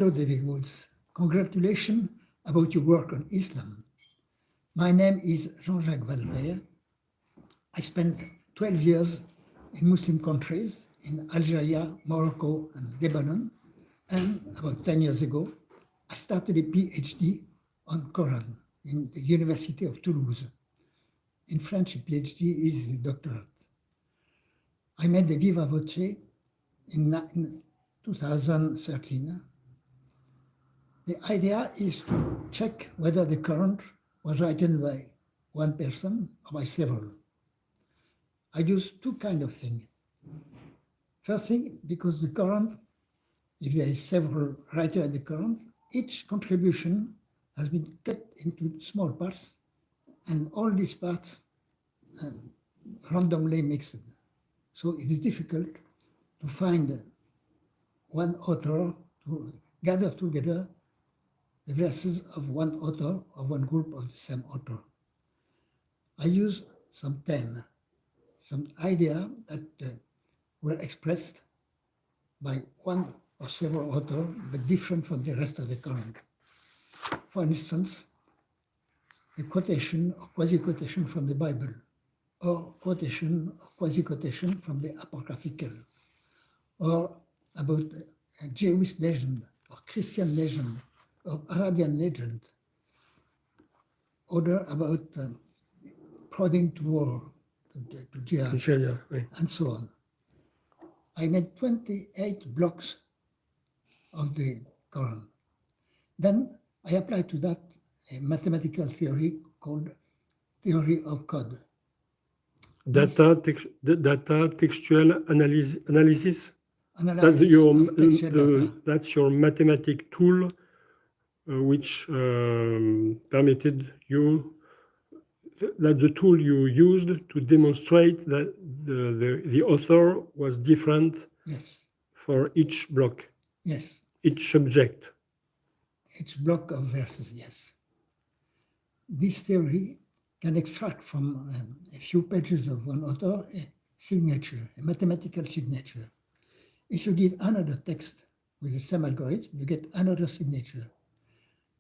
Hello, David Woods. Congratulations about your work on Islam. My name is Jean-Jacques Valver. I spent 12 years in Muslim countries, in Algeria, Morocco, and Lebanon. And about 10 years ago, I started a PhD on Quran in the University of Toulouse. In French, a PhD is a doctorate. I made the Viva Voce in 2013. The idea is to check whether the Quran was written by one person or by several. I use two kinds of things. First thing, because the Quran, if there is several writers in the Quran, each contribution has been cut into small parts, and all these parts randomly mixed. So it is difficult to find one author to gather together the verses of one author or one group of the same author. I use some theme, some idea that were expressed by one or several authors, but different from the rest of the Quran. For instance, the quotation or quasi-quotation from the Bible, or quotation or quasi-quotation from the Apocryphal, or about a Jewish legend, or Christian legend, or Arabian legend, or about prodding to war, to jihad, and so on. I made 28 blocks of the Quran. Then I applied to that a mathematical theory called theory of code. Data textual analysis. That's your mathematic tool, which permitted you, that the tool you used to demonstrate that the author was different. Yes. For each block. Yes. Each subject. Each block of verses, yes. This theory can extract from a few pages of one author a signature, a mathematical signature. If you give another text with the same algorithm, you get another signature.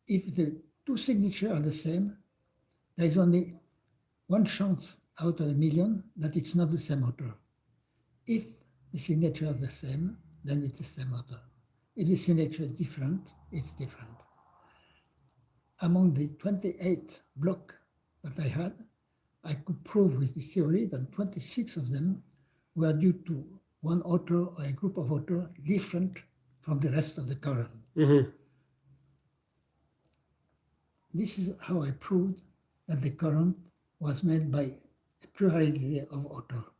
If the two signatures are the same, there is only one chance out of a million that it's not the same author. If the signature are the same, then it's the same author. If the signature is different, it's different. Among the 28 blocks that I had, I could prove with this theory that 26 of them were due to one author or a group of authors different from the rest of the Quran. Mm-hmm. This is how I proved that the Quran was made by a plurality of authors.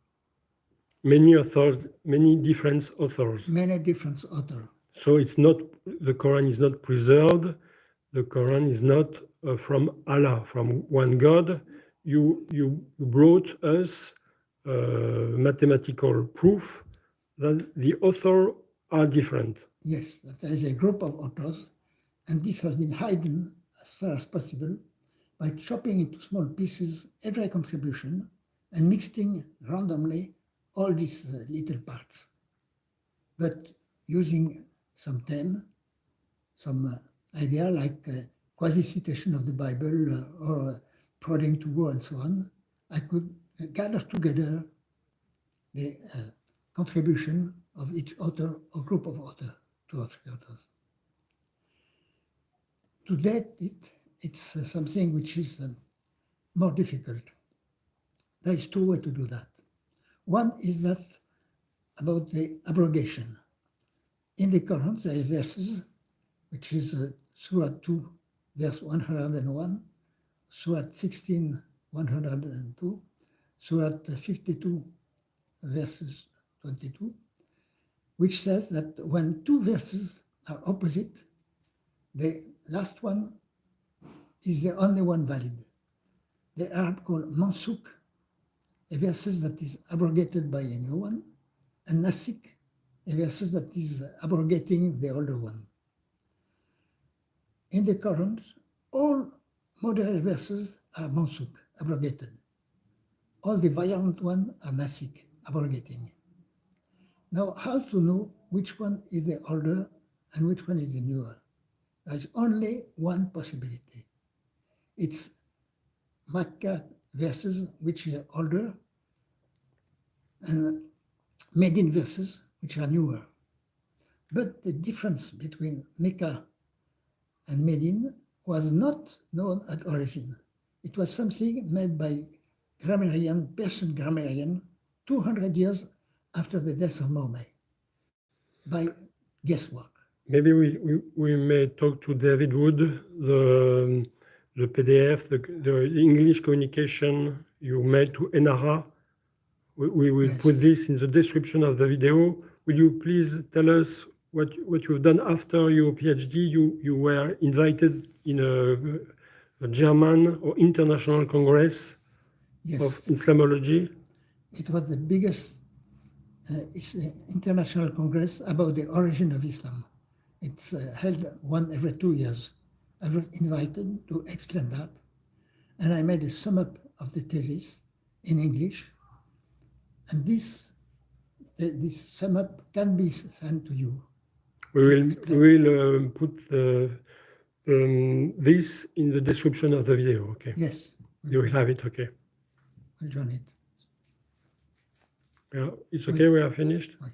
Many authors, many different authors. Many different authors. So it's not, the Quran is not preserved. The Quran is not from Allah, from one God. You brought us mathematical proof that the authors are different. Yes, that there is a group of authors, and this has been hidden as far as possible by chopping into small pieces every contribution and mixing randomly all these little parts. But using some theme, some idea like quasi-citation of the Bible or prodding to war and so on, I could gather together the contribution of each author or group of authors, 2 or 3 authors. To that, it's something which is more difficult. There is 2 ways to do that. One is that about the abrogation. In the Quran, there is verses, which is Surah 2, verse 101, Surah 16, 102, Surah 52, verses 22, which says that when 2 verses are opposite, the last one is the only one valid. The Arab call mansuk, a verses that is abrogated by a new one, and nasik, a verses that is abrogating the older one. In the Quran, all moderate verses are mansuk, abrogated. All the violent ones are nasik, abrogating. Now, how to know which one is the older and which one is the newer. There's only one possibility. It's Makkah verses, which are older, and Medine verses, which are newer. But the difference between Mecca and Medine was not known at origin. It was something made by Persian grammarian, 200 years after the death of Mohammed, by guesswork. Maybe we may talk to David Wood, the PDF, the English communication you made to Inâra. We will put this in the description of the video. Will you please tell us what you've done after your PhD? You were invited in a German or international congress of Islamology. It was the biggest international congress about the origin of Islam. It's held one every 2 years. I was invited to explain that, and I made a sum up of the thesis in English, and this sum up can be sent to you. We will put this in the description of the video, okay? Yes. You will have it, okay. We'll join it. Yeah, it's okay, we are finished. Oui.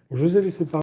Je vous ai laissé parler.